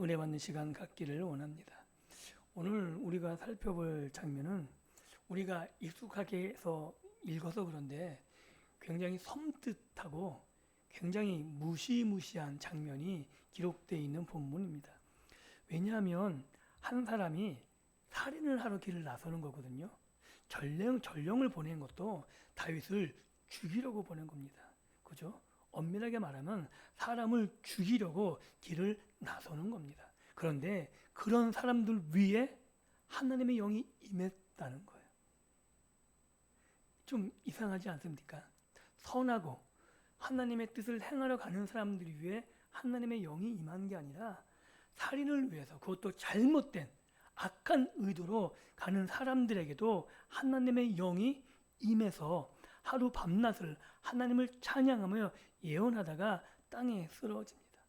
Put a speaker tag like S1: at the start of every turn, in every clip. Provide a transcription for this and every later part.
S1: 은혜 받는 시간 갖기를 원합니다. 오늘 우리가 살펴볼 장면은 우리가 익숙하게 해서 읽어서 그런데 굉장히 섬뜩하고 굉장히 무시무시한 장면이 기록되어 있는 본문입니다. 왜냐하면 한 사람이 살인을 하러 길을 나서는 거거든요. 전령을 보낸 것도 다윗을 죽이려고 보낸 겁니다. 그죠? 엄밀하게 말하면 사람을 죽이려고 길을 나서는 겁니다. 그런데 그런 사람들 위에 하나님의 영이 임했다는 거예요. 좀 이상하지 않습니까? 선하고 하나님의 뜻을 행하러 가는 사람들 위해 하나님의 영이 임한 게 아니라 살인을 위해서, 그것도 잘못된 악한 의도로 가는 사람들에게도 하나님의 영이 임해서 하루 밤낮을 하나님을 찬양하며 예언하다가 땅에 쓰러집니다.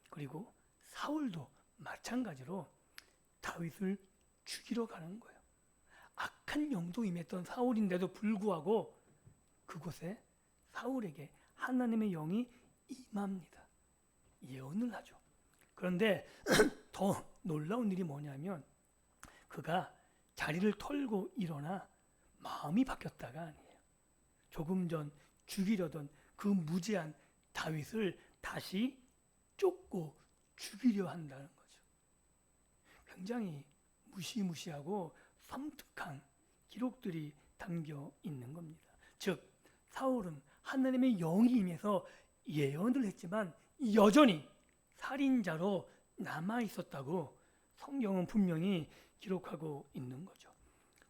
S1: 그리고 사울도 마찬가지로 다윗을 죽이러 가는 거예요. 악한 영도 임했던 사울인데도 불구하고 그곳에 사울에게 하나님의 영이 임합니다. 예언을 하죠. 그런데 더 놀라운 일이 뭐냐면 그가 자리를 털고 일어나 마음이 바뀌었다가 아니에요. 조금 전 죽이려던 그 무지한 다윗을 다시 쫓고 죽이려 한다는 거죠. 굉장히 무시무시하고 섬뜩한 기록들이 담겨 있는 겁니다. 즉 사울은 하나님의 영이 임해서 예언을 했지만 여전히 살인자로 남아 있었다고 성경은 분명히 기록하고 있는 거죠.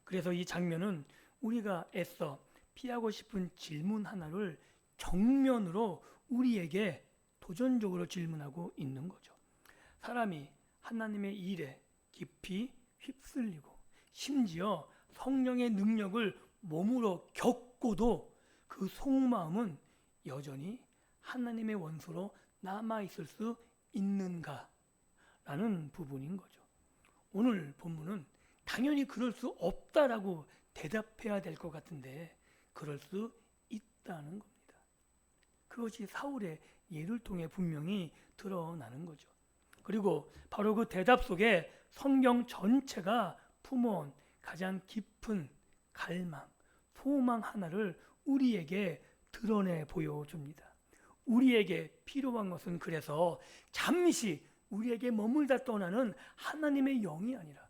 S1: 그래서 이 장면은 우리가 애써 피하고 싶은 질문 하나를 정면으로 우리에게 도전적으로 질문하고 있는 거죠. 사람이 하나님의 일에 깊이 휩쓸리고 심지어 성령의 능력을 몸으로 겪고도 그 속마음은 여전히 하나님의 원수로 남아있을 수 있는가? 라는 부분인 거죠. 오늘 본문은 당연히 그럴 수 없다라고 대답해야 될 것 같은데 그럴 수 있다는 겁니다. 그것이 사울의 예를 통해 분명히 드러나는 거죠. 그리고 바로 그 대답 속에 성경 전체가 품어온 가장 깊은 갈망, 소망 하나를 우리에게 드러내 보여줍니다. 우리에게 필요한 것은 그래서 잠시 우리에게 머물다 떠나는 하나님의 영이 아니라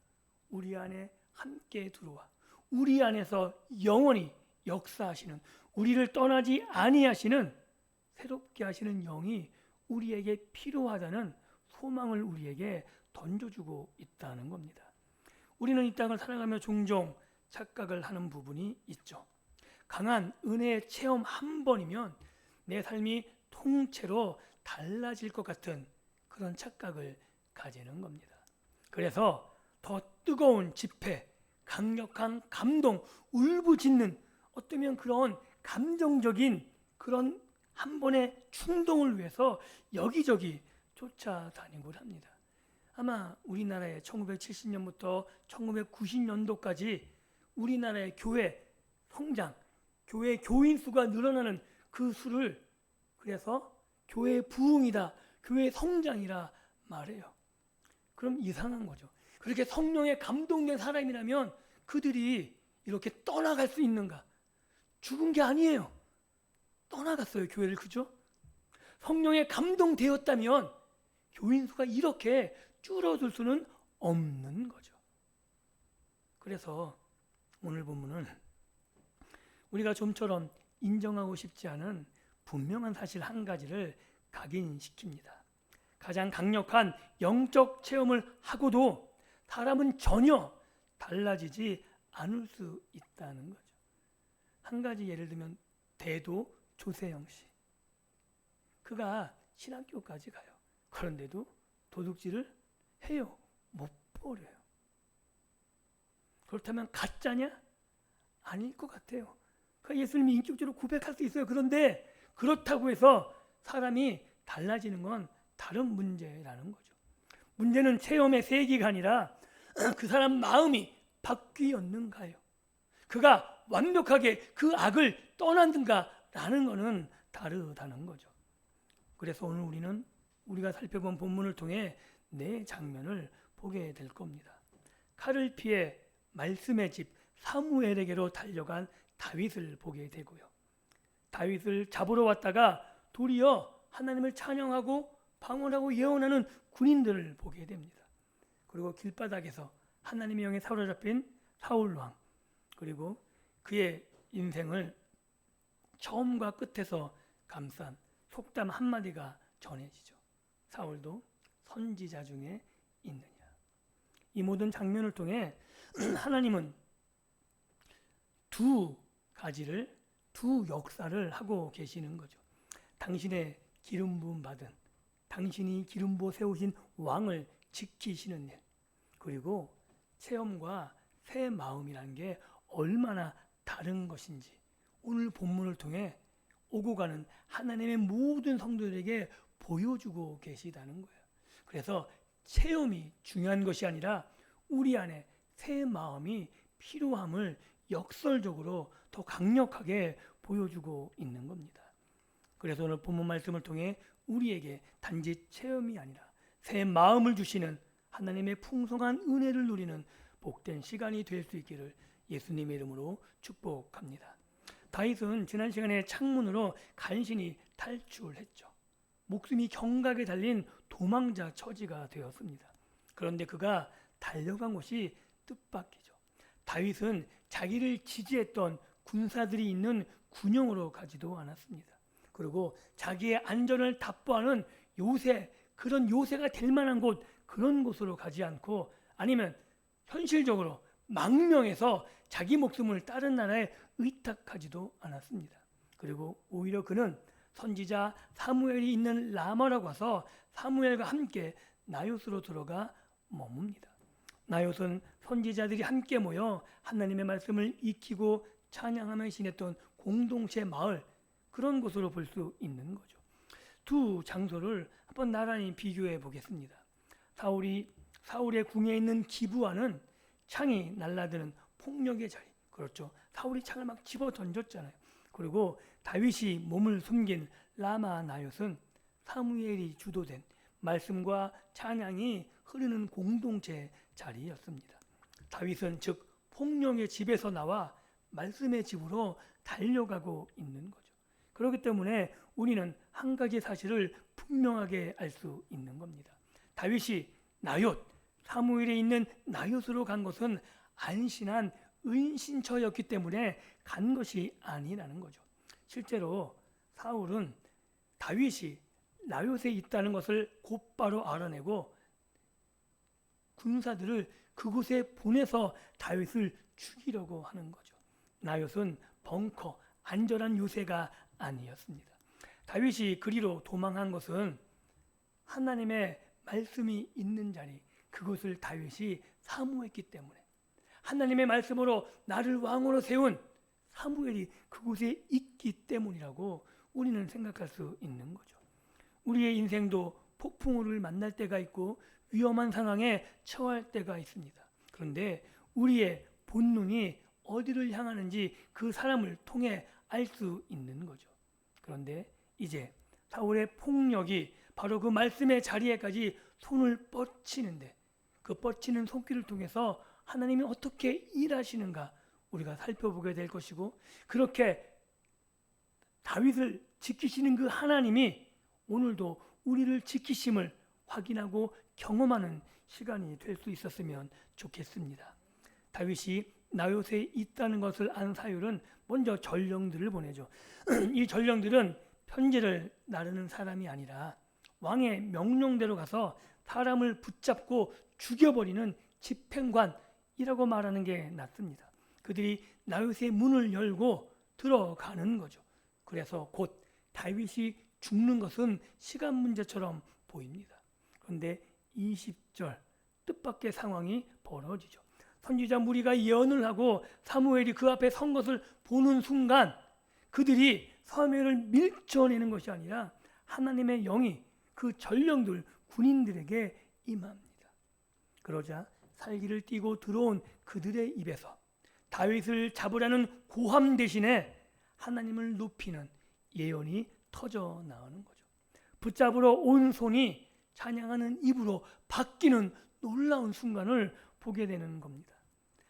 S1: 우리 안에 함께 들어와 우리 안에서 영원히 역사하시는, 우리를 떠나지 아니하시는 새롭게 하시는 영이 우리에게 필요하다는 소망을 우리에게 던져주고 있다는 겁니다. 우리는 이 땅을 살아가며 종종 착각을 하는 부분이 있죠. 강한 은혜의 체험 한 번이면 내 삶이 통째로 달라질 것 같은 그런 착각을 가지는 겁니다. 그래서 더 뜨거운 집회, 강력한 감동, 울부짖는 어쩌면 그런 감정적인 그런 한 번의 충동을 위해서 여기저기 쫓아다니곤 합니다. 아마 우리나라의 1970년부터 1990년도까지 우리나라의 교회 성장, 교회 교인 수가 늘어나는 그 수를 그래서 교회 부흥이다, 교회 성장이라 말해요. 그럼 이상한 거죠. 그렇게 성령에 감동된 사람이라면 그들이 이렇게 떠나갈 수 있는가? 죽은 게 아니에요. 떠나갔어요, 교회를. 그죠? 성령에 감동되었다면 교인 수가 이렇게 줄어들 수는 없는 거죠. 그래서 오늘 본문은 우리가 좀처럼 인정하고 싶지 않은 분명한 사실 한 가지를 각인시킵니다. 가장 강력한 영적 체험을 하고도 사람은 전혀 달라지지 않을 수 있다는 거죠. 한 가지 예를 들면 대도 조세영 씨. 그가 신학교까지 가요. 그런데도 도둑질을 해요. 못 버려요. 그렇다면 가짜냐? 아닐 것 같아요. 그 예수님이 인격적으로 고백할 수 있어요. 그런데 그렇다고 해서 사람이 달라지는 건 다른 문제라는 거죠. 문제는 체험의 세기가 아니라 그 사람 마음이 바뀌었는가요? 그가 완벽하게 그 악을 떠났는가라는 것은 다르다는 거죠. 그래서 오늘 우리가 살펴본 본문을 통해 네 장면을 보게 될 겁니다. 칼을 피해 말씀의 집 사무엘에게로 달려간 다윗을 보게 되고요. 다윗을 잡으러 왔다가 도리어 하나님을 찬양하고 방언하고 예언하는 군인들을 보게 됩니다. 그리고 길바닥에서 하나님의 영에 사로잡힌 사울 왕, 그리고 그의 인생을 처음과 끝에서 감싼 속담 한마디가 전해지죠. 사울도 선지자 중에 있느냐. 이 모든 장면을 통해 하나님은 두 역사를 하고 계시는 거죠. 당신의 기름 부음 받은, 당신이 기름 부어 세우신 왕을 지키시는 일, 그리고 체험과 새 마음이라는 게 얼마나 다른 것인지 오늘 본문을 통해 오고 가는 하나님의 모든 성도들에게 보여주고 계시다는 거예요. 그래서 체험이 중요한 것이 아니라 우리 안에 새 마음이 필요함을 역설적으로 더 강력하게 보여주고 있는 겁니다. 그래서 오늘 본문 말씀을 통해 우리에게 단지 체험이 아니라 새 마음을 주시는 하나님의 풍성한 은혜를 누리는 복된 시간이 될 수 있기를 예수님의 이름으로 축복합니다. 다윗은 지난 시간에 창문으로 간신히 탈출했죠. 목숨이 경각에 달린 도망자 처지가 되었습니다. 그런데 그가 달려간 곳이 뜻밖이죠. 다윗은 자기를 지지했던 군사들이 있는 군영으로 가지도 않았습니다. 그리고 자기의 안전을 답보하는 그런 요새가 될 만한 곳, 그런 곳으로 가지 않고, 아니면 현실적으로 망명해서 자기 목숨을 다른 나라에 의탁하지도 않았습니다. 그리고 오히려 그는 선지자 사무엘이 있는 라마라고 와서 사무엘과 함께 나요스로 들어가 머뭅니다. 나요스는 선지자들이 함께 모여 하나님의 말씀을 익히고 찬양하며 지냈던 공동체 마을, 그런 곳으로 볼 수 있는 거죠. 두 장소를 한번 나란히 비교해 보겠습니다. 사울의 궁에 있는 기브아는 창이 날라드는 폭력의 자리, 그렇죠. 사울이 창을 막 집어 던졌잖아요. 그리고 다윗이 몸을 숨긴 라마 나요스는 사무엘이 주도된 말씀과 찬양이 흐르는 공동체 자리였습니다. 다윗은 즉 폭력의 집에서 나와 말씀의 집으로 달려가고 있는 거죠. 그렇기 때문에 우리는 한 가지 사실을 분명하게 알 수 있는 겁니다. 다윗이 사무엘에 있는 나요스로 간 것은 안신한 은신처였기 때문에 간 것이 아니라는 거죠. 실제로 사울은 다윗이 나요스에 있다는 것을 곧바로 알아내고 군사들을 그곳에 보내서 다윗을 죽이려고 하는 거죠. 나요스는 벙커, 안전한 요새가 아니었습니다. 다윗이 그리로 도망한 것은 하나님의 말씀이 있는 자리, 그것을 다윗이 사모했기 때문에, 하나님의 말씀으로 나를 왕으로 세운 사무엘이 그곳에 있기 때문이라고 우리는 생각할 수 있는 거죠. 우리의 인생도 폭풍우를 만날 때가 있고 위험한 상황에 처할 때가 있습니다. 그런데 우리의 본능이 어디를 향하는지 그 사람을 통해 알 수 있는 거죠. 그런데 이제 사울의 폭력이 바로 그 말씀의 자리에까지 손을 뻗치는데, 그 뻗치는 손길을 통해서 하나님이 어떻게 일하시는가 우리가 살펴보게 될 것이고, 그렇게 다윗을 지키시는 그 하나님이 오늘도 우리를 지키심을 확인하고 경험하는 시간이 될 수 있었으면 좋겠습니다. 다윗이 나요스에 있다는 것을 안 사울은 먼저 전령들을 보내죠. 이 전령들은 편지를 나르는 사람이 아니라 왕의 명령대로 가서 사람을 붙잡고 죽여버리는 집행관이라고 말하는 게 낫습니다. 그들이 나요스의 문을 열고 들어가는 거죠. 그래서 곧 다윗이 죽는 것은 시간 문제처럼 보입니다. 그런데 20절 뜻밖의 상황이 벌어지죠. 선지자 무리가 예언을 하고 사무엘이 그 앞에 선 것을 보는 순간 그들이 사무엘을 밀쳐내는 것이 아니라 하나님의 영이 그 전령들 군인들에게 임합니다. 그러자 살기를 띠고 들어온 그들의 입에서 다윗을 잡으라는 고함 대신에 하나님을 높이는 예언이 터져 나오는 거죠. 붙잡으러 온 손이 찬양하는 입으로 바뀌는 놀라운 순간을 보게 되는 겁니다.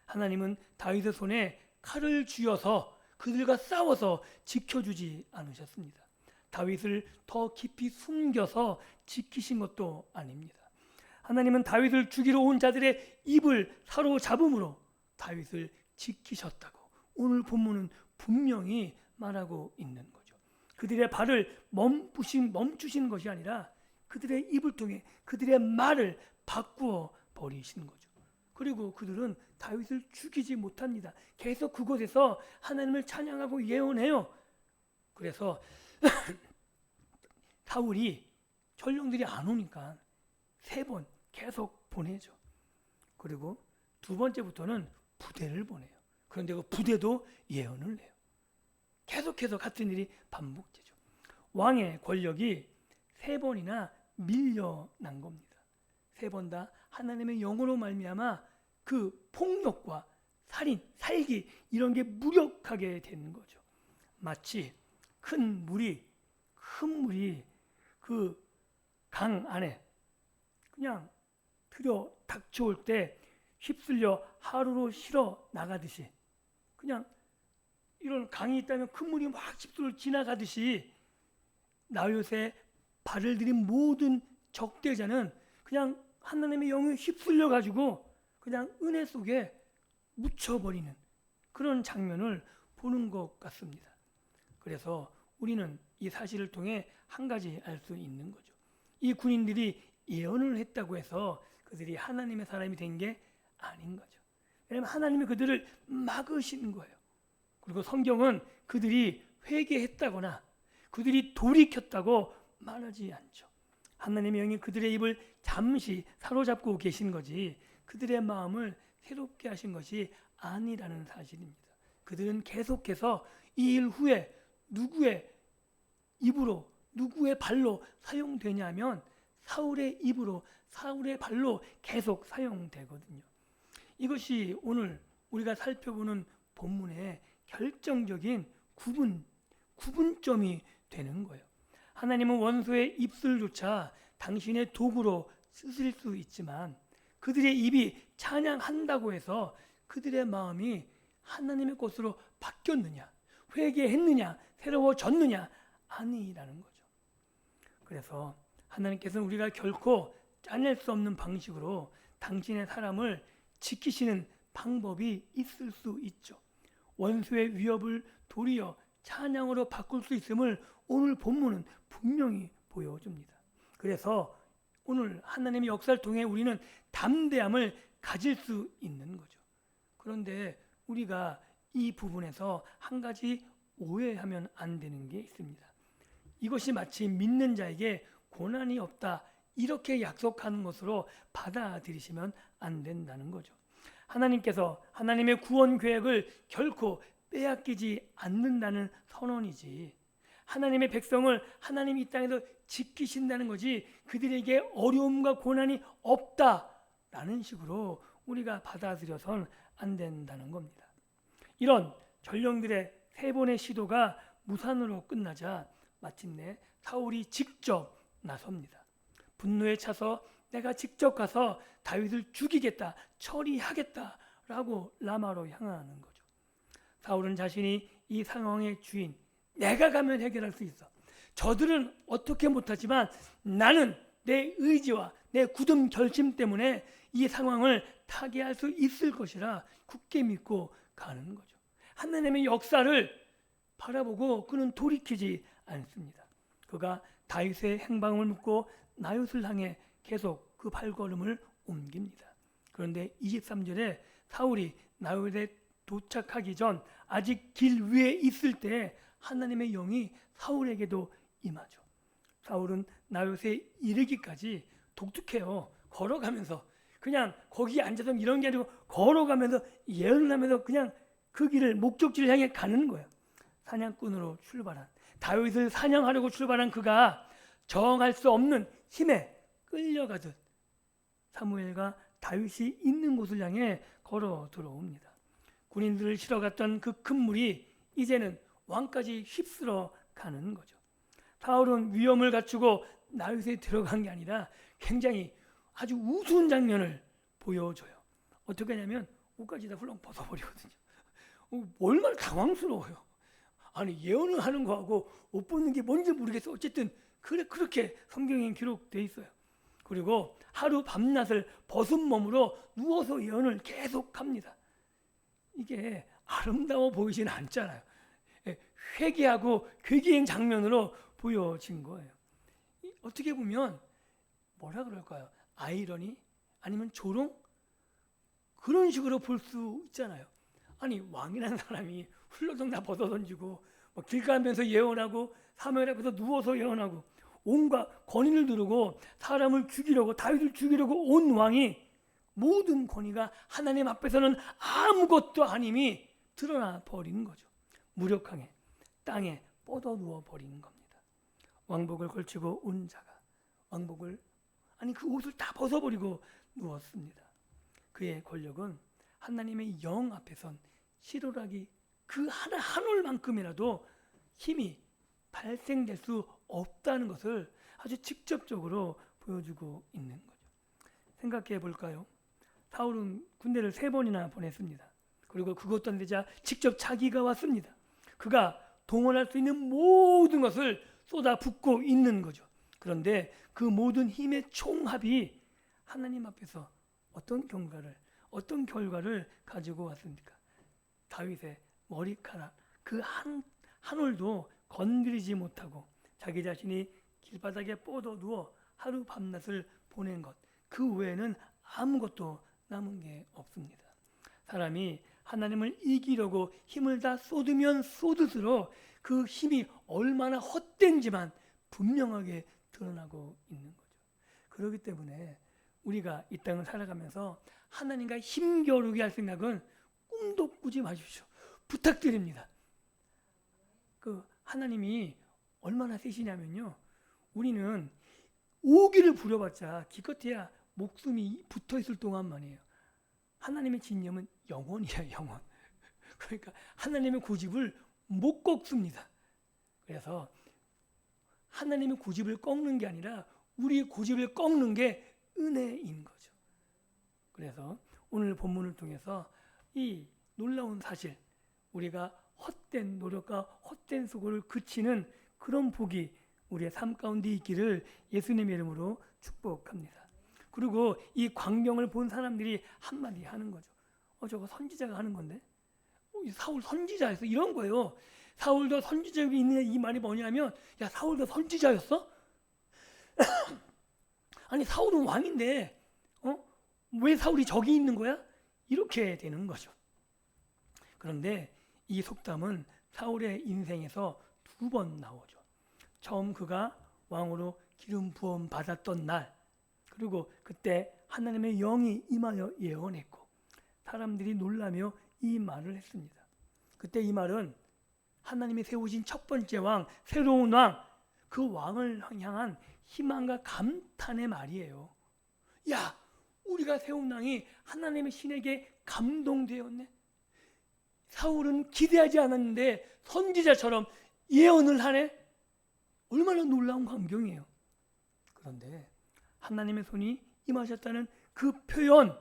S1: 하나님은 다윗의 손에 칼을 쥐어서 그들과 싸워서 지켜주지 않으셨습니다. 다윗을 더 깊이 숨겨서 지키신 것도 아닙니다. 하나님은 다윗을 죽이러 온 자들의 입을 사로잡음으로 다윗을 지키셨다고 오늘 본문은 분명히 말하고 있는 거죠. 그들의 발을 멈추신 것이 아니라 그들의 입을 통해 그들의 말을 바꾸어 버리시는 거죠. 그리고 그들은 다윗을 죽이지 못합니다. 계속 그곳에서 하나님을 찬양하고 예언해요. 그래서 사울이 전령들이 안 오니까 3번 계속 보내죠. 그리고 2번째부터는 부대를 보내요. 그런데 그 부대도 예언을 해요. 계속해서 같은 일이 반복되죠. 왕의 권력이 3번이나 밀려난 겁니다. 3번 다 하나님의 영으로 말미암아 그 폭력과 살인, 살기 이런 게 무력하게 되는 거죠. 마치 큰 물이 그 강 안에 그냥 닥쳐올 때 휩쓸려 하루로 실어 나가듯이 그냥 이런 강이 있다면 큰 물이 막 휩쓸려 지나가듯이 나윗의 발을 들인 모든 적대자는 그냥 하나님의 영에 휩쓸려 가지고 그냥 은혜 속에 묻혀버리는 그런 장면을 보는 것 같습니다. 그래서 우리는 이 사실을 통해 한 가지 알 수 있는 거죠. 이 군인들이 예언을 했다고 해서 그들이 하나님의 사람이 된 게 아닌 거죠. 왜냐하면 하나님이 그들을 막으시는 거예요. 그리고 성경은 그들이 회개했다거나 그들이 돌이켰다고 말하지 않죠. 하나님의 영이 그들의 입을 잠시 사로잡고 계신 거지 그들의 마음을 새롭게 하신 것이 아니라는 사실입니다. 그들은 계속해서 이 일 후에 누구의 입으로 누구의 발로 사용되냐면 사울의 입으로 사울의 발로 계속 사용되거든요. 이것이 오늘 우리가 살펴보는 본문의 결정적인 구분점이 되는 거예요. 하나님은 원수의 입술조차 당신의 도구로 쓰실 수 있지만 그들의 입이 찬양한다고 해서 그들의 마음이 하나님의 것으로 바뀌었느냐, 회개했느냐, 새로워졌느냐 아니라는 거죠. 그래서 하나님께서는 우리가 결코 짜낼 수 없는 방식으로 당신의 사람을 지키시는 방법이 있을 수 있죠. 원수의 위협을 도리어 찬양으로 바꿀 수 있음을 오늘 본문은 분명히 보여줍니다. 그래서 오늘 하나님의 역사를 통해 우리는 담대함을 가질 수 있는 거죠. 그런데 우리가 이 부분에서 한 가지 오해하면 안 되는 게 있습니다. 이것이 마치 믿는 자에게 고난이 없다 이렇게 약속하는 것으로 받아들이시면 안 된다는 거죠. 하나님께서 하나님의 구원 계획을 결코 빼앗기지 않는다는 선언이지 하나님의 백성을 하나님이 이 땅에서 지키신다는 거지 그들에게 어려움과 고난이 없다라는 식으로 우리가 받아들여선 안 된다는 겁니다. 이런 전령들의 3번의 시도가 무산으로 끝나자 마침내 사울이 직접 나섭니다. 분노에 차서 내가 직접 가서 다윗을 죽이겠다, 처리하겠다라고 라마로 향하는 거죠. 사울은 자신이 이 상황의 주인, 내가 가면 해결할 수 있어. 저들은 어떻게 못하지만 나는 내 의지와 내 굳은 결심 때문에 이 상황을 타개할 수 있을 것이라 굳게 믿고 가는 거죠. 하나님의 역사를 바라보고 그는 돌이키지 않습니다. 그가 다윗의 행방을 묻고 나윗을 향해 계속 그 발걸음을 옮깁니다. 그런데 23절에 사울이 나윗에 도착하기 전 아직 길 위에 있을 때 하나님의 영이 사울에게도 임하죠. 사울은 나윗에 이르기까지 독특해요. 걸어가면서 그냥 거기 앉아서 이런 게 아니고 걸어가면서 예언을 하면서 그냥 그 길을 목적지를 향해 가는 거예요. 사냥꾼으로 출발한 다윗을 사냥하려고 출발한 그가 저항할 수 없는 힘에 끌려가듯 사무엘과 다윗이 있는 곳을 향해 걸어 들어옵니다. 군인들을 실어갔던 그 큰 물이 이제는 왕까지 휩쓸어 가는 거죠. 사울은 위엄을 갖추고 나윗에 들어간 게 아니라 굉장히 아주 우스운 장면을 보여줘요. 어떻게 하냐면 옷까지 다 훌렁 벗어버리거든요. 얼마나 당황스러워요. 아니 예언을 하는 거하고 옷 벗는 게 뭔지 모르겠어. 어쨌든 그렇게 성경에 기록돼 있어요. 그리고 하루 밤낮을 벗은 몸으로 누워서 예언을 계속합니다. 이게 아름다워 보이진 않잖아요. 회개하고 괴기행 장면으로 보여진 거예요. 어떻게 보면 뭐라 그럴까요? 아이러니 아니면 조롱 그런 식으로 볼 수 있잖아요. 아니 왕이라는 사람이 훌러덩 다 벗어던지고 길 가면서 예언하고 사무엘 앞에서 누워서 예언하고 온갖 권위를 두르고 사람을 죽이려고 다윗을 죽이려고 온 왕이 모든 권위가 하나님 앞에서는 아무것도 아님이 드러나 버리는 거죠. 무력하게 땅에 뻗어 누워 버리는 겁니다. 왕복을 걸치고 온 자가 왕복을 그 옷을 다 벗어버리고 누웠습니다. 그의 권력은 하나님의 영 앞에선 실오라기 그 한 올만큼이라도 힘이 발생될 수 없다는 것을 아주 직접적으로 보여주고 있는 거죠. 생각해 볼까요? 사울은 군대를 3번이나 보냈습니다. 그리고 그것도 안 되자 직접 자기가 왔습니다. 그가 동원할 수 있는 모든 것을 쏟아붓고 있는 거죠. 그런데 그 모든 힘의 총합이 하나님 앞에서 어떤 결과를 가지고 왔습니까? 다윗의 머리카락 그 한 올도 건드리지 못하고 자기 자신이 길바닥에 뻗어 누워 하루 밤낮을 보낸 것, 그 외에는 아무것도 남은 게 없습니다. 사람이 하나님을 이기려고 힘을 다 쏟으면 쏟을수록 그 힘이 얼마나 헛된지만 분명하게 드러나고 있는 거죠. 그렇기 때문에 우리가 이 땅을 살아가면서 하나님과 힘겨루게 할 생각은 꿈도 꾸지 마십시오. 부탁드립니다. 하나님이 얼마나 세시냐면요. 우리는 오기를 부려봤자 기껏해야 목숨이 붙어 있을 동안만이에요. 하나님의 진념은 영원이야, 영원. 그러니까 하나님의 고집을 못 꺾습니다. 그래서 하나님의 고집을 꺾는 게 아니라 우리의 고집을 꺾는 게 은혜인 거죠. 그래서 오늘 본문을 통해서 이 놀라운 사실, 우리가 헛된 노력과 헛된 수고를 그치는 그런 복이 우리의 삶 가운데 있기를 예수님의 이름으로 축복합니다. 그리고 이 광경을 본 사람들이 한마디 하는 거죠. 저거 선지자가 하는 건데? 사울 선지자였어? 이런 거예요. 사울도 선지자가 있느냐 이 말이 뭐냐면, 야 사울도 선지자였어? 아니 사울은 왕인데 왜 사울이 저기 있는 거야? 이렇게 되는 거죠. 그런데 이 속담은 사울의 인생에서 2번 나오죠. 처음 그가 왕으로 기름 부음 받았던 날, 그리고 그때 하나님의 영이 임하여 예언했고 사람들이 놀라며 이 말을 했습니다. 그때 이 말은 하나님이 세우신 첫 번째 왕, 새로운 왕, 그 왕을 향한 희망과 감탄의 말이에요. 야, 우리가 세운 왕이 하나님의 신에게 감동되었네. 사울은 기대하지 않았는데 선지자처럼 예언을 하네. 얼마나 놀라운 광경이에요. 그런데 하나님의 손이 임하셨다는 그 표현,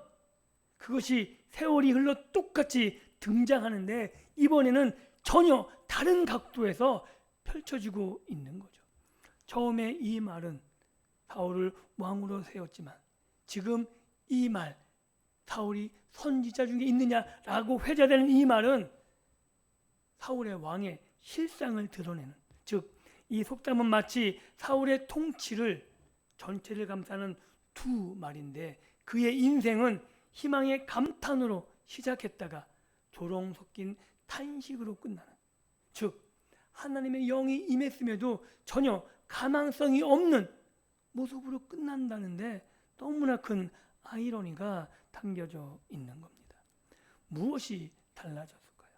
S1: 그것이 세월이 흘러 똑같이 등장하는데 이번에는 전혀 다른 각도에서 펼쳐지고 있는 거죠. 처음에 이 말은 사울을 왕으로 세웠지만 지금 이 말, 사울이 선지자 중에 있느냐라고 회자되는 이 말은 사울의 왕의 실상을 드러내는, 즉 이 속담은 마치 사울의 통치를 전체를 감싸는 두 말인데 그의 인생은 희망의 감탄으로 시작했다가 조롱 섞인 탄식으로 끝나는, 즉 하나님의 영이 임했음에도 전혀 가망성이 없는 모습으로 끝난다는데 너무나 큰 아이러니가 담겨져 있는 겁니다. 무엇이 달라졌을까요?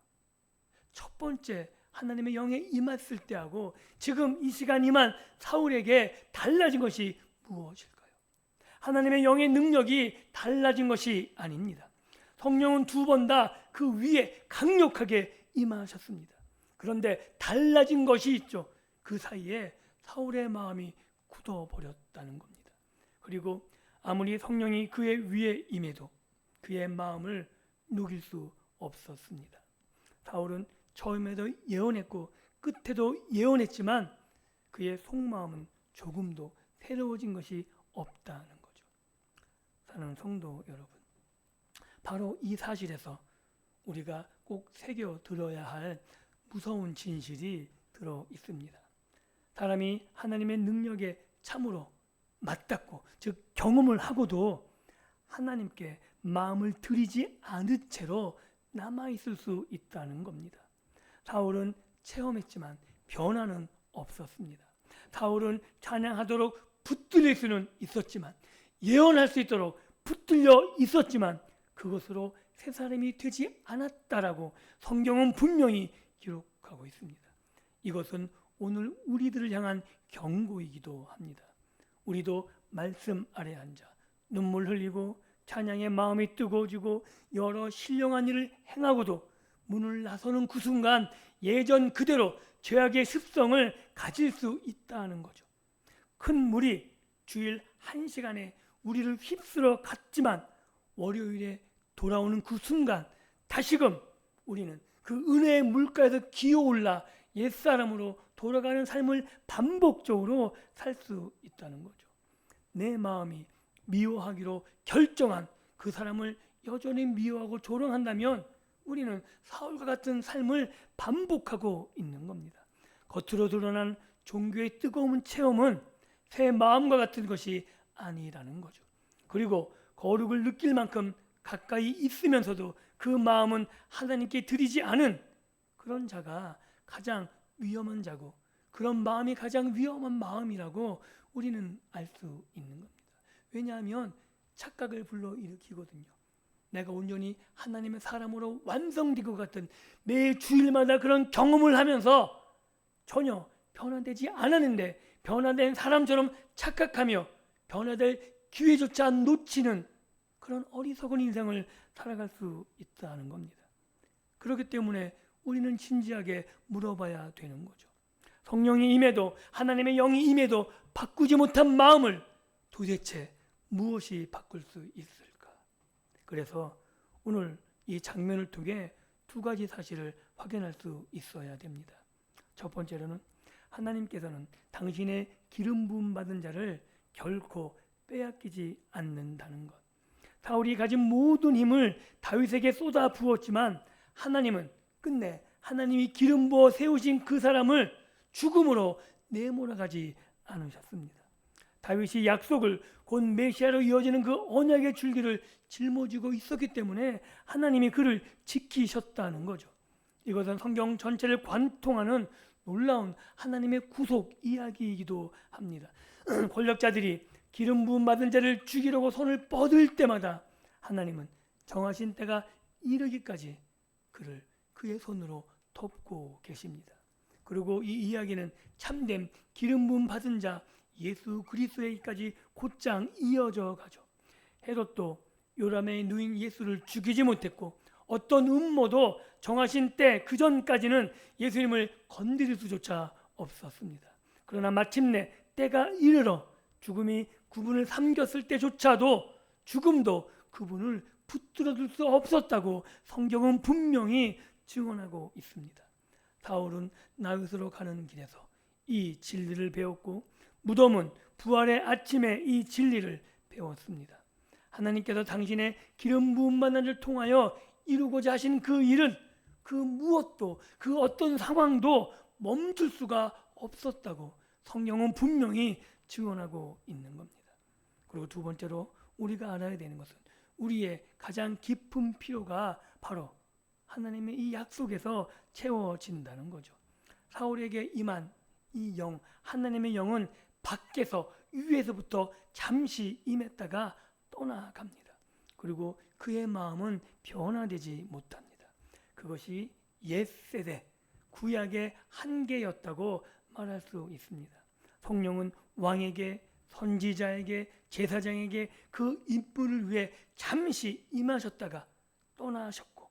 S1: 첫 번째 하나님의 영에 임했을 때하고 지금 이 시간 임한 사울에게 달라진 것이 무엇일까요? 하나님의 영의 능력이 달라진 것이 아닙니다. 성령은 2번 다 그 위에 강력하게 임하셨습니다. 그런데 달라진 것이 있죠. 그 사이에 사울의 마음이 굳어버렸다는 겁니다. 그리고 아무리 성령이 그의 위에 임해도 그의 마음을 녹일 수 없었습니다. 사울은 처음에도 예언했고 끝에도 예언했지만 그의 속마음은 조금도 새로워진 것이 없다는 거죠. 사랑하는 성도 여러분, 바로 이 사실에서 우리가 꼭 새겨 들어야 할 무서운 진실이 들어 있습니다. 사람이 하나님의 능력에 참으로 맞닿고, 즉 경험을 하고도 하나님께 마음을 들이지 않은 채로 남아있을 수 있다는 겁니다. 사울은 체험했지만 변화는 없었습니다. 사울은 찬양하도록 붙들릴 수는 있었지만, 예언할 수 있도록 붙들려 있었지만 그것으로 새 사람이 되지 않았다라고 성경은 분명히 기록하고 있습니다. 이것은 오늘 우리들을 향한 경고이기도 합니다. 우리도 말씀 아래 앉아 눈물 흘리고 찬양의 마음이 뜨거워지고 여러 신령한 일을 행하고도 문을 나서는 그 순간 예전 그대로 죄악의 습성을 가질 수 있다는 거죠. 큰 물이 주일 1시간에 우리를 휩쓸어 갔지만 월요일에 돌아오는 그 순간 다시금 우리는 그 은혜의 물가에서 기어올라 옛사람으로 돌아가는 삶을 반복적으로 살 수 있다는 거죠. 내 마음이 미워하기로 결정한 그 사람을 여전히 미워하고 조롱한다면 우리는 사울과 같은 삶을 반복하고 있는 겁니다. 겉으로 드러난 종교의 뜨거운 체험은 새 마음과 같은 것이 아니라는 거죠. 그리고 거룩을 느낄 만큼 가까이 있으면서도 그 마음은 하나님께 드리지 않은 그런 자가 가장 위험한 자고, 그런 마음이 가장 위험한 마음이라고 우리는 알 수 있는 겁니다. 왜냐하면 착각을 불러일으키거든요. 내가 온전히 하나님의 사람으로 완성된 것 같은 매 주일마다 그런 경험을 하면서 전혀 변화되지 않았는데 변화된 사람처럼 착각하며 변화될 기회조차 놓치는 그런 어리석은 인생을 살아갈 수 있다는 겁니다. 그렇기 때문에 우리는 진지하게 물어봐야 되는 거죠. 성령이 임해도, 하나님의 영이 임해도 바꾸지 못한 마음을 도대체 무엇이 바꿀 수 있을까? 그래서 오늘 이 장면을 통해 두 가지 사실을 확인할 수 있어야 됩니다. 첫 번째로는 하나님께서는 당신의 기름 부음 받은 자를 결코 빼앗기지 않는다는 것. 사울이 가진 모든 힘을 다윗에게 쏟아 부었지만 하나님은 끝내 하나님이 기름 부어 세우신 그 사람을 죽음으로 내몰아가지 않으셨습니다. 다윗이 약속을 곧 메시아로 이어지는 그 언약의 줄기를 짊어지고 있었기 때문에 하나님이 그를 지키셨다는 거죠. 이것은 성경 전체를 관통하는 놀라운 하나님의 구속 이야기이기도 합니다. 권력자들이 기름 부음 받은 자를 죽이려고 손을 뻗을 때마다 하나님은 정하신 때가 이르기까지 그를 그의 손으로 돕고 계십니다. 그리고 이 이야기는 참된 기름 부음 받은 자 예수 그리스도에게까지 곧장 이어져 가죠. 헤롯도 요람의 누인 예수를 죽이지 못했고 어떤 음모도 정하신 때 그 전까지는 예수님을 건드릴 수조차 없었습니다. 그러나 마침내 때가 이르러 죽음이 그분을 삼켰을 때조차도 죽음도 그분을 붙들어둘 수 없었다고 성경은 분명히 증언하고 있습니다. 사울은 나윗으로 가는 길에서 이 진리를 배웠고 무덤은 부활의 아침에 이 진리를 배웠습니다. 하나님께서 당신의 기름 부음 받는 자를 통하여 이루고자 하신 그 일은 그 무엇도 그 어떤 상황도 멈출 수가 없었다고 성경은 분명히 증언하고 있는 겁니다. 그리고 두 번째로 우리가 알아야 되는 것은 우리의 가장 깊은 필요가 바로 하나님의 이 약속에서 채워진다는 거죠. 사울에게 임한 이 영, 하나님의 영은 밖에서 위에서부터 잠시 임했다가 떠나갑니다. 그리고 그의 마음은 변화되지 못합니다. 그것이 옛세대 구약의 한계였다고 말할 수 있습니다. 성령은 왕에게, 선지자에게, 제사장에게 그 인물을 위해 잠시 임하셨다가 떠나셨고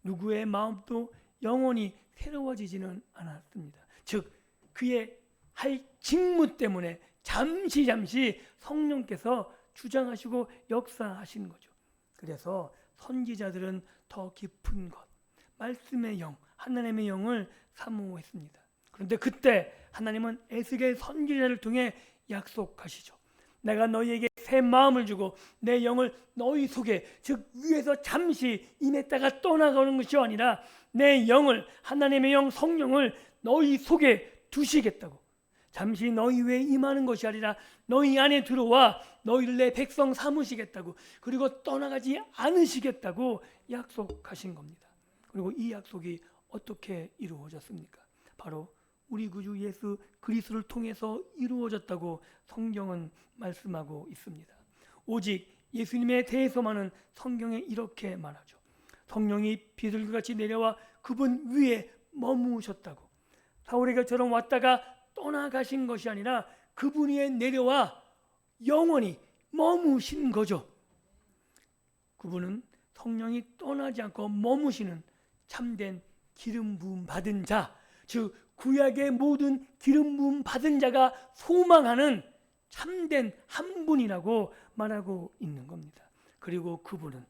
S1: 누구의 마음도 영원히 새로워지지는 않았습니다. 즉 그의 할 직무 때문에 잠시 성령께서 주장하시고 역사하시는 거죠. 그래서 선지자들은 더 깊은 것, 말씀의 영, 하나님의 영을 사모했습니다. 그런데 그때 하나님은 에스겔 선지자를 통해 약속하시죠. 내가 너희에게 새 마음을 주고 내 영을 너희 속에, 즉 위에서 잠시 임했다가 떠나가는 것이 아니라 내 영을, 하나님의 영 성령을 너희 속에 두시겠다고. 잠시 너희 위에 임하는 것이 아니라 너희 안에 들어와 너희를 내 백성 삼으시겠다고, 그리고 떠나가지 않으시겠다고 약속하신 겁니다. 그리고 이 약속이 어떻게 이루어졌습니까? 바로 우리 구주 예수 그리스도를 통해서 이루어졌다고 성경은 말씀하고 있습니다. 오직 예수님에 대해서만은 성경에 이렇게 말하죠. 성령이 비둘기같이 내려와 그분 위에 머무셨다고. 사울에게처럼 왔다가 떠나가신 것이 아니라 그분 위에 내려와 영원히 머무신 거죠. 그분은 성령이 떠나지 않고 머무시는 참된 기름 부음 받은 자, 즉 구약의 모든 기름 부음 받은 자가 소망하는 참된 한 분이라고 말하고 있는 겁니다. 그리고 그분은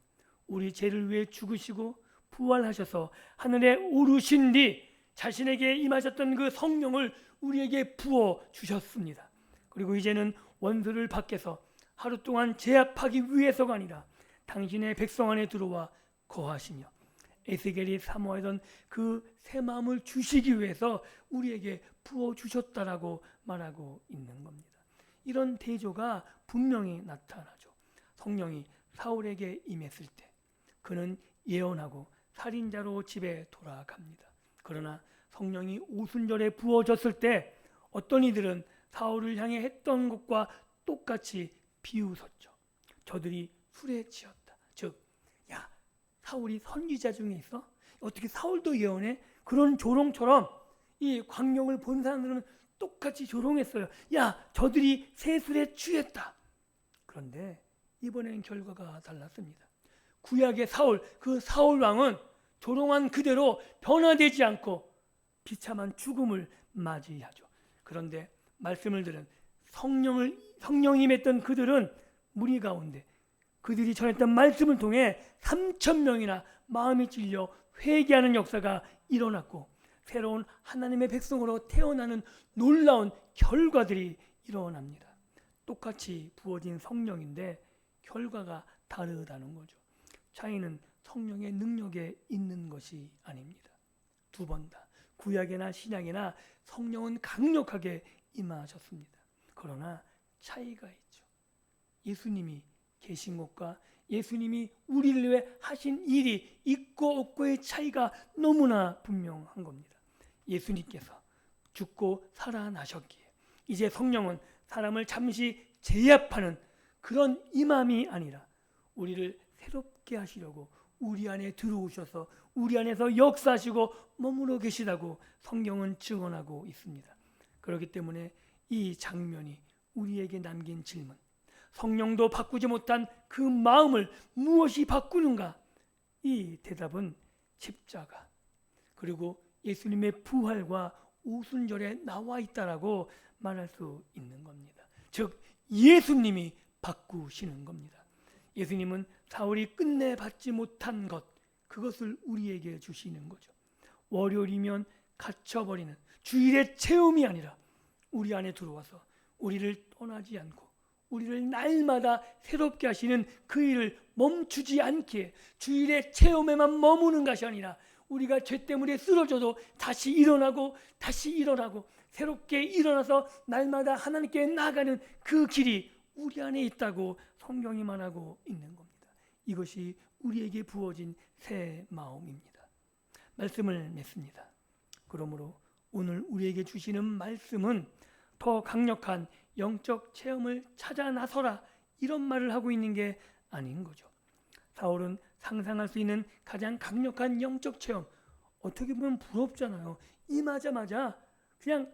S1: 우리 죄를 위해 죽으시고 부활하셔서 하늘에 오르신 뒤 자신에게 임하셨던 그 성령을 우리에게 부어 주셨습니다. 그리고 이제는 원수를 밖에서 하루 동안 제압하기 위해서가 아니라 당신의 백성 안에 들어와 거하시며 에스겔이 사모하던 그 새 마음을 주시기 위해서 우리에게 부어 주셨다라고 말하고 있는 겁니다. 이런 대조가 분명히 나타나죠. 성령이 사울에게 임했을 때 그는 예언하고 살인자로 집에 돌아갑니다. 그러나 성령이 오순절에 부어졌을 때 어떤 이들은 사울을 향해 했던 것과 똑같이 비웃었죠. 저들이 술에 취했다. 즉, 야, 사울이 선지자 중에 있어? 어떻게 사울도 예언해? 그런 조롱처럼 이 광경을 본 사람들은 똑같이 조롱했어요. 야, 저들이 새 술에 취했다. 그런데 이번엔 결과가 달랐습니다. 구약의 사울, 그 사울 왕은 조롱한 그대로 변화되지 않고 비참한 죽음을 맞이하죠. 그런데 말씀을 들은 성령이 임했던 그들은 무리 가운데 그들이 전했던 말씀을 통해 3,000명이나 마음이 찔려 회개하는 역사가 일어났고 새로운 하나님의 백성으로 태어나는 놀라운 결과들이 일어납니다. 똑같이 부어진 성령인데 결과가 다르다는 거죠. 차이는 성령의 능력에 있는 것이 아닙니다. 두 번 다 구약이나 신약이나 성령은 강력하게 임하셨습니다. 그러나 차이가 있죠. 예수님이 계신 것과 예수님이 우리를 위해 하신 일이 있고 없고의 차이가 너무나 분명한 겁니다. 예수님께서 죽고 살아나셨기에 이제 성령은 사람을 잠시 제압하는 그런 임함이 아니라 우리를 새롭게 하시려고 우리 안에 들어오셔서 우리 안에서 역사하시고 머무러 계시다고 성경은 증언하고 있습니다. 그렇기 때문에 이 장면이 우리에게 남긴 질문, 성령도 바꾸지 못한 그 마음을 무엇이 바꾸는가? 이 대답은 십자가 그리고 예수님의 부활과 오순절에 나와 있다라고 말할 수 있는 겁니다. 즉 예수님이 바꾸시는 겁니다. 예수님은 사울이 끝내 받지 못한 것, 그것을 우리에게 주시는 거죠. 월요일이면 갇혀버리는 주일의 체험이 아니라 우리 안에 들어와서 우리를 떠나지 않고 우리를 날마다 새롭게 하시는 그 일을 멈추지 않게 주일의 체험에만 머무는 것이 아니라 우리가 죄 때문에 쓰러져도 다시 일어나고 새롭게 일어나서 날마다 하나님께 나아가는 그 길이 우리 안에 있다고 성경이 말하고 있는 겁니다. 이것이 우리에게 부어진 새 마음입니다. 말씀을 맺습니다. 그러므로 오늘 우리에게 주시는 말씀은 더 강력한 영적 체험을 찾아 나서라, 이런 말을 하고 있는 게 아닌 거죠. 사울은 상상할 수 있는 가장 강력한 영적 체험, 어떻게 보면 부럽잖아요. 임하자마자 그냥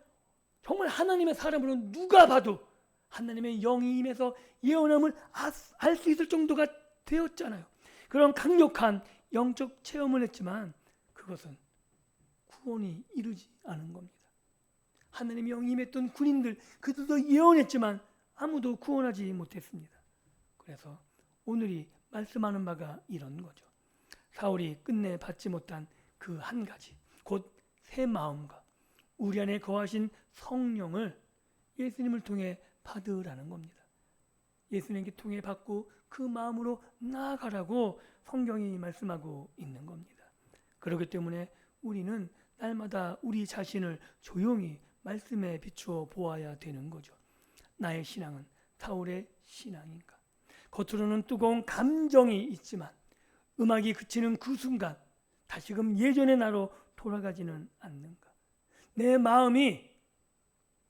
S1: 정말 하나님의 사람으로 누가 봐도 하나님의 영이 임해서 예언함을 알 수 있을 정도가 되었잖아요. 그런 강력한 영적 체험을 했지만 그것은 구원이 이르지 않은 겁니다. 하나님의 영이 임했던 군인들, 그들도 예언했지만 아무도 구원하지 못했습니다. 그래서 오늘이 말씀하는 바가 이런 거죠. 사울이 끝내 받지 못한 그 한 가지, 곧 새 마음과 우리 안에 거하신 성령을 예수님을 통해 받으라는 겁니다. 예수님께 통해 받고 그 마음으로 나아가라고 성경이 말씀하고 있는 겁니다. 그렇기 때문에 우리는 날마다 우리 자신을 조용히 말씀에 비추어 보아야 되는 거죠. 나의 신앙은 사울의 신앙인가? 겉으로는 뜨거운 감정이 있지만 음악이 그치는 그 순간 다시금 예전의 나로 돌아가지는 않는가? 내 마음이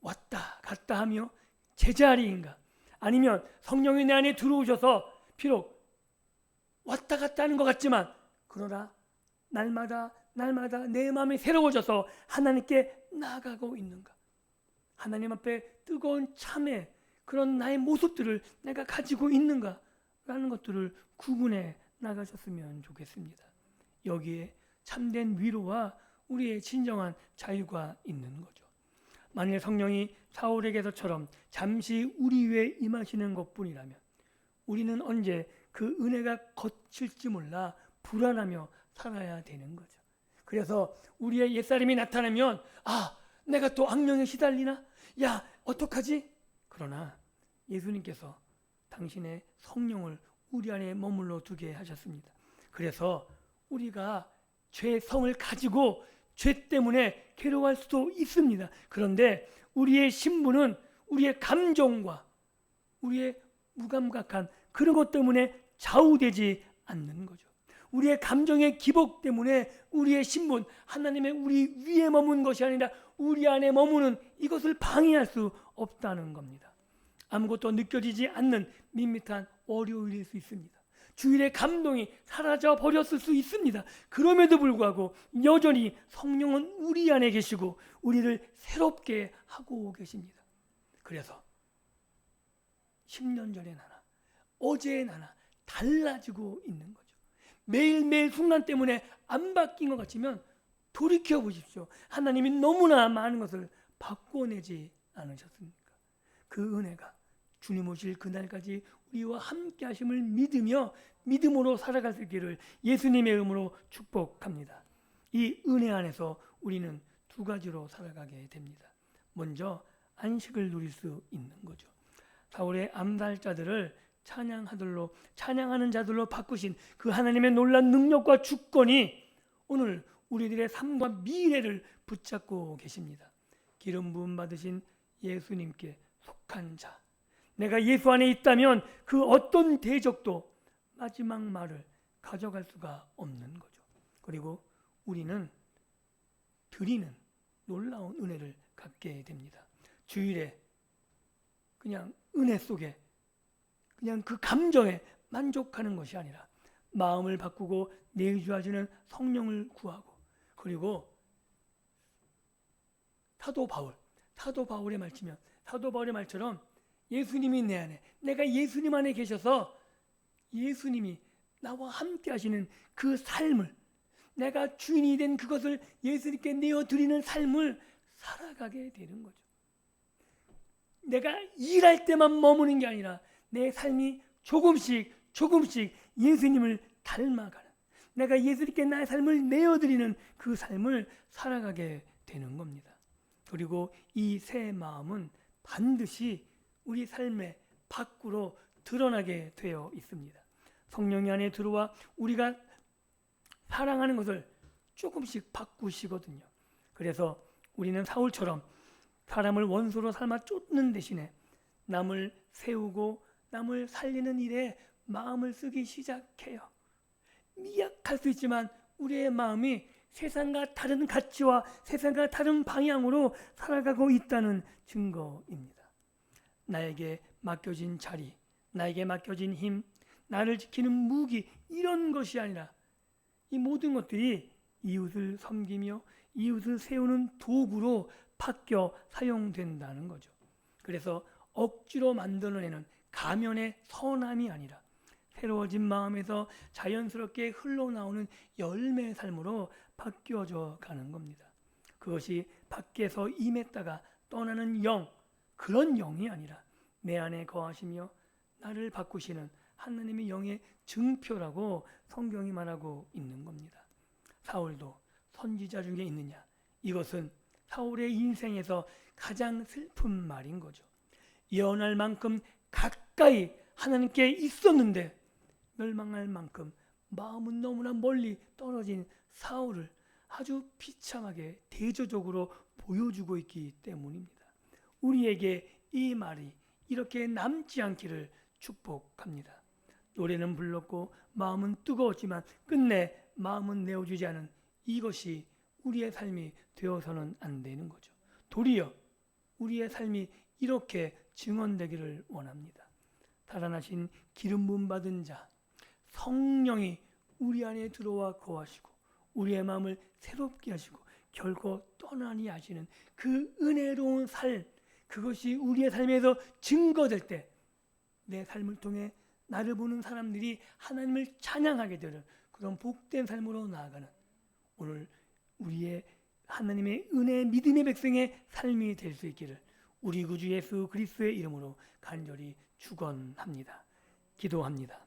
S1: 왔다 갔다 하며 제자리인가? 아니면 성령이 내 안에 들어오셔서 비록 왔다 갔다 하는 것 같지만 그러나 날마다 내 마음이 새로워져서 하나님께 나아가고 있는가? 하나님 앞에 뜨거운 참회, 그런 나의 모습들을 내가 가지고 있는가? 라는 것들을 구분해 나가셨으면 좋겠습니다. 여기에 참된 위로와 우리의 진정한 자유가 있는 거죠. 만일 성령이 사울에게서처럼 잠시 우리 위에 임하시는 것뿐이라면 우리는 언제 그 은혜가 거칠지 몰라 불안하며 살아야 되는 거죠. 그래서 우리의 옛사람이 나타나면 내가 또 악령에 시달리나? 야, 어떡하지? 그러나 예수님께서 당신의 성령을 우리 안에 머물러 두게 하셨습니다. 그래서 우리가 죄의 성을 가지고 죄 때문에 괴로워할 수도 있습니다. 그런데 우리의 신분은 우리의 감정과 우리의 무감각한 그런 것 때문에 좌우되지 않는 거죠. 우리의 감정의 기복 때문에 우리의 신분, 하나님의 우리 위에 머문 것이 아니라 우리 안에 머무는 이것을 방해할 수 없다는 겁니다. 아무것도 느껴지지 않는 밋밋한 월요일일 수 있습니다. 주일의 감동이 사라져 버렸을 수 있습니다. 그럼에도 불구하고 여전히 성령은 우리 안에 계시고 우리를 새롭게 하고 계십니다. 그래서 10년 전의 나나 어제의 나나 달라지고 있는 거죠. 매일매일 순간 때문에 안 바뀐 것 같지만 돌이켜 보십시오. 하나님이 너무나 많은 것을 바꿔내지 않으셨습니까? 그 은혜가 주님 오실 그날까지 우리와 함께 하심을 믿으며 믿음으로 살아갈 수 있기를 예수님의 이름으로 축복합니다. 이 은혜 안에서 우리는 두 가지로 살아가게 됩니다. 먼저 안식을 누릴 수 있는 거죠. 사울의 암살자들을 찬양하는 자들로 바꾸신 그 하나님의 놀라운 능력과 주권이 오늘 우리들의 삶과 미래를 붙잡고 계십니다. 기름 부음 받으신 예수님께 속한 자, 내가 예수 안에 있다면 그 어떤 대적도 마지막 말을 가져갈 수가 없는 거죠. 그리고 우리는 드리는 놀라운 은혜를 갖게 됩니다. 주일에 그냥 은혜 속에 그냥 그 감정에 만족하는 것이 아니라 마음을 바꾸고 내주하시는 성령을 구하고, 그리고 사도 바울의 말치면 사도 바울의 말처럼 예수님이 내 안에, 내가 예수님 안에 계셔서 예수님이 나와 함께 하시는 그 삶을, 내가 주인이 된 그것을 예수님께 내어드리는 삶을 살아가게 되는 거죠. 내가 일할 때만 머무는 게 아니라 내 삶이 조금씩 예수님을 닮아가는, 내가 예수님께 나의 삶을 내어드리는 그 삶을 살아가게 되는 겁니다. 그리고 이 새 마음은 반드시 우리 삶의 밖으로 드러나게 되어 있습니다. 성령이 안에 들어와 우리가 사랑하는 것을 조금씩 바꾸시거든요. 그래서 우리는 사울처럼 사람을 원수로 삼아 쫓는 대신에 남을 세우고 남을 살리는 일에 마음을 쓰기 시작해요. 미약할 수 있지만 우리의 마음이 세상과 다른 가치와 세상과 다른 방향으로 살아가고 있다는 증거입니다. 나에게 맡겨진 자리, 나에게 맡겨진 힘, 나를 지키는 무기, 이런 것이 아니라 이 모든 것들이 이웃을 섬기며 이웃을 세우는 도구로 바뀌어 사용된다는 거죠. 그래서 억지로 만들어내는 가면의 선함이 아니라 새로워진 마음에서 자연스럽게 흘러나오는 열매의 삶으로 바뀌어져 가는 겁니다. 그것이 밖에서 임했다가 떠나는 영, 그런 영이 아니라 내 안에 거하시며 나를 바꾸시는 하나님의 영의 증표라고 성경이 말하고 있는 겁니다. 사울도 선지자 중에 있느냐? 이것은 사울의 인생에서 가장 슬픈 말인 거죠. 예언할 만큼 가까이 하나님께 있었는데 멸망할 만큼 마음은 너무나 멀리 떨어진 사울을 아주 비참하게 대조적으로 보여주고 있기 때문입니다. 우리에게 이 말이 이렇게 남지 않기를 축복합니다. 노래는 불렀고 마음은 뜨거웠지만 끝내 마음은 내어주지 않은 이것이 우리의 삶이 되어서는 안 되는 거죠. 도리어 우리의 삶이 이렇게 증언되기를 원합니다. 살아나신 기름 부음 받은 자 성령이 우리 안에 들어와 거하시고 우리의 마음을 새롭게 하시고 결코 떠나니 하시는 그 은혜로운 삶, 그것이 우리의 삶에서 증거될 때 내 삶을 통해 나를 보는 사람들이 하나님을 찬양하게 되는 그런 복된 삶으로 나아가는 오늘 우리의 하나님의 은혜 믿음의 백성의 삶이 될 수 있기를 우리 구주 예수 그리스도의 이름으로 간절히 축원합니다. 기도합니다.